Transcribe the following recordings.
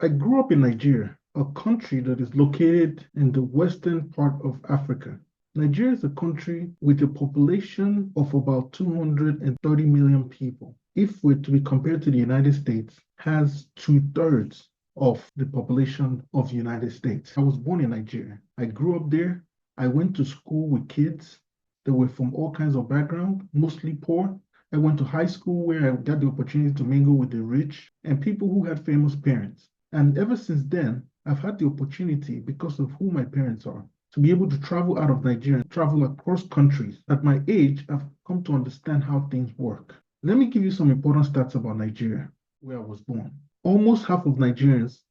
I grew up in Nigeria, a country that is located in the western part of Africa. Nigeria is a country with a population of about 230 million people. If we're to be compared to the United States, has two-thirds of the population of the United States. I was born in Nigeria. I grew up there. I went to school with kids that were from all kinds of backgrounds, mostly poor. I went to high school where I got the opportunity to mingle with the rich and people who had famous parents. And ever since then, I've had the opportunity, because of who my parents are, to be able to travel out of Nigeria, travel across countries. At my age, I've come to understand how things work. Let me give you some important stats about Nigeria, where I was born. Almost half of Nigerians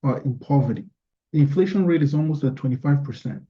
are in poverty. The inflation rate is almost at 25%.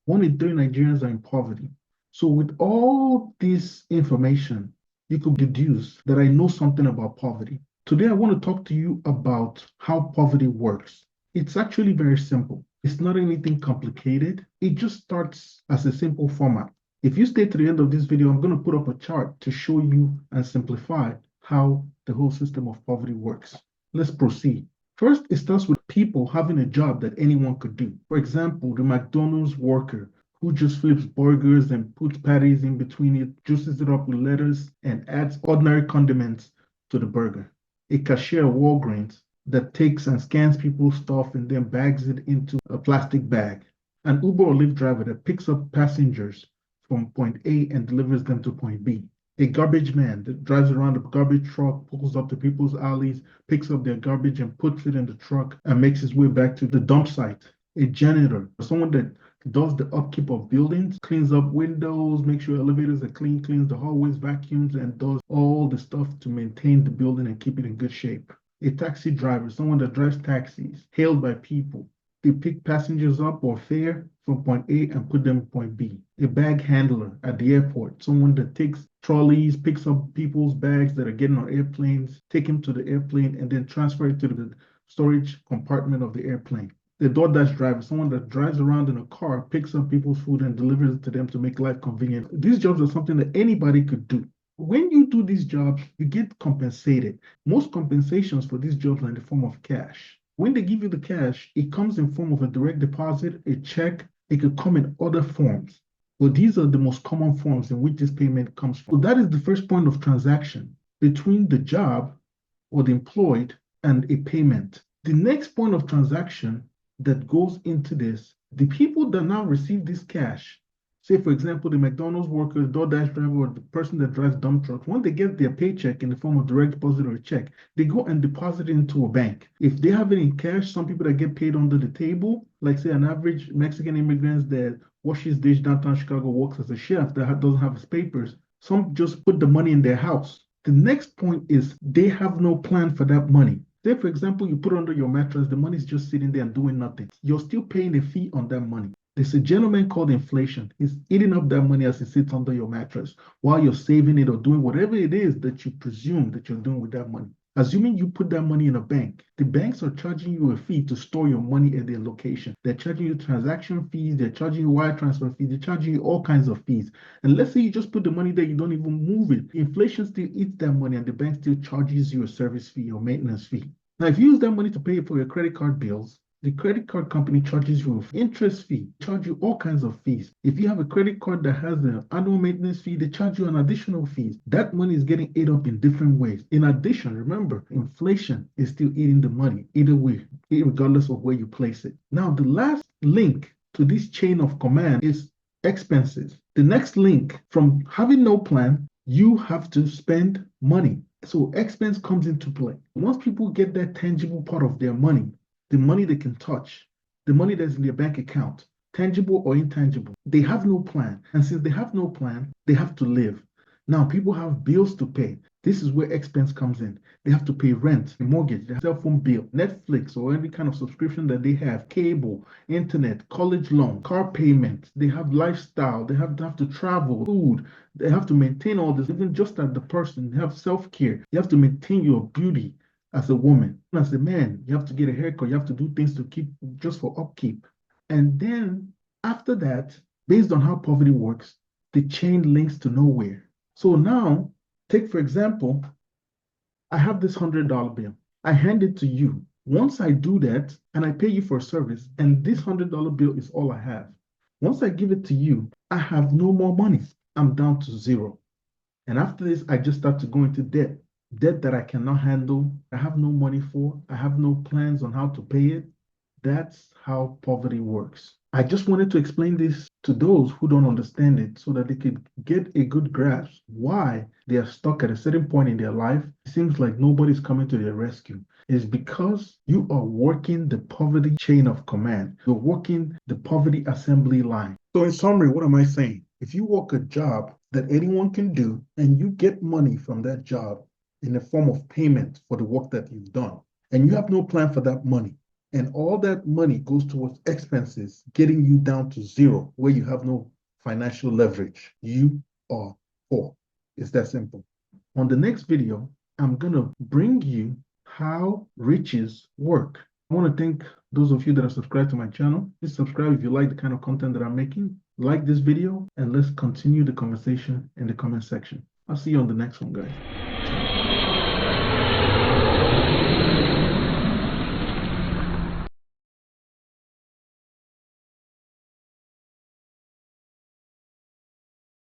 1 in 3 Nigerians are in poverty. So with all this information, you could deduce that I know something about poverty. Today, I want to talk to you about how poverty works. It's actually very simple. It's not anything complicated. It just starts as a simple format. If you stay to the end of this video, I'm going to put up a chart to show you and simplify how the whole system of poverty works. Let's proceed. First, it starts with people having a job that anyone could do. For example, the McDonald's worker who just flips burgers and puts patties in between it, juices it up with lettuce, and adds ordinary condiments to the burger. A cashier at Walgreens that takes and scans people's stuff and then bags it into a plastic bag. An Uber or Lyft driver that picks up passengers from point A and delivers them to point B. A garbage man that drives around a garbage truck, pulls up to people's alleys, picks up their garbage and puts it in the truck and makes his way back to the dump site. A janitor, someone that does the upkeep of buildings, cleans up windows, makes sure elevators are clean, cleans the hallways, vacuums, and does all the stuff to maintain the building and keep it in good shape. A taxi driver, someone that drives taxis, hailed by people. They pick passengers up or fare from point A and put them in point B. A bag handler at the airport, someone that takes trolleys, picks up people's bags that are getting on airplanes, take them to the airplane, and then transfer it to the storage compartment of the airplane. The DoorDash driver, someone that drives around in a car, picks up people's food and delivers it to them to make life convenient. These jobs are something that anybody could do. When you do these jobs, you get compensated. Most compensations for these jobs are in the form of cash. When they give you the cash, it comes in form of a direct deposit, a check. It could come in other forms. But these are the most common forms in which this payment comes from. So that is the first point of transaction between the job or the employed and a payment. The next point of transaction that goes into this, the people that now receive this cash, say for example, the McDonald's worker, the DoorDash driver, or the person that drives dump trucks, when they get their paycheck in the form of direct deposit or a check, they go and deposit it into a bank. If they have it in cash, some people that get paid under the table, like say an average Mexican immigrant that washes dish downtown Chicago, works as a chef that doesn't have his papers, some just put the money in their house. The next point is they have no plan for that money. Say, for example, you put it under your mattress, the money is just sitting there and doing nothing. You're still paying a fee on that money. There's a gentleman called inflation. He's eating up that money as it sits under your mattress while you're saving it or doing whatever it is that you presume that you're doing with that money. Assuming you put that money in a bank, the banks are charging you a fee to store your money at their location. They're charging you transaction fees, they're charging you wire transfer fees, they're charging you all kinds of fees. And let's say you just put the money there, you don't even move it. Inflation still eats that money and the bank still charges you a service fee or maintenance fee. Now, if you use that money to pay for your credit card bills, the credit card company charges you an interest fee, charge you all kinds of fees. If you have a credit card that has an annual maintenance fee, they charge you an additional fees. That money is getting ate up in different ways. In addition, remember, inflation is still eating the money either way, regardless of where you place it. Now, the last link to this chain of command is expenses. The next link, from having no plan, you have to spend money. So expense comes into play. Once people get that tangible part of their money, the money they can touch, the money that's in their bank account, tangible or intangible, they have no plan. And since they have no plan, they have to live. Now, people have bills to pay. This is where expense comes in. They have to pay rent, mortgage, their cell phone bill, Netflix, or any kind of subscription that they have, cable, internet, college loan, car payment. They have lifestyle. They have to travel, food. They have to maintain all this. Even just as the person, you have self-care. You have to maintain your beauty as a woman. As a man, you have to get a haircut. You have to do things to keep just for upkeep. And then after that, based on how poverty works, the chain links to nowhere. So now, take for example, I have this $100 bill. I hand it to you. Once I do that and I pay you for a service, and this $100 bill is all I have, once I give it to you, I have no more money. I'm down to zero. And after this, I just start to go into debt. Debt that I cannot handle, I have no money for, I have no plans on how to pay it. That's how poverty works. I just wanted to explain this to those who don't understand it so that they could get a good grasp why they are stuck at a certain point in their life. It seems like nobody's coming to their rescue. It's because you are working the poverty chain of command. You're working the poverty assembly line. So in summary, what am I saying? If you work a job that anyone can do and you get money from that job in the form of payment for the work that you've done, and you have no plan for that money, and all that money goes towards expenses, getting you down to zero, where you have no financial leverage, you are poor. It's that simple. On the next video, I'm going to bring you how riches work. I want to thank those of you that are subscribed to my channel. Please subscribe if you like the kind of content that I'm making. Like this video, and let's continue the conversation in the comment section. I'll see you on the next one, guys.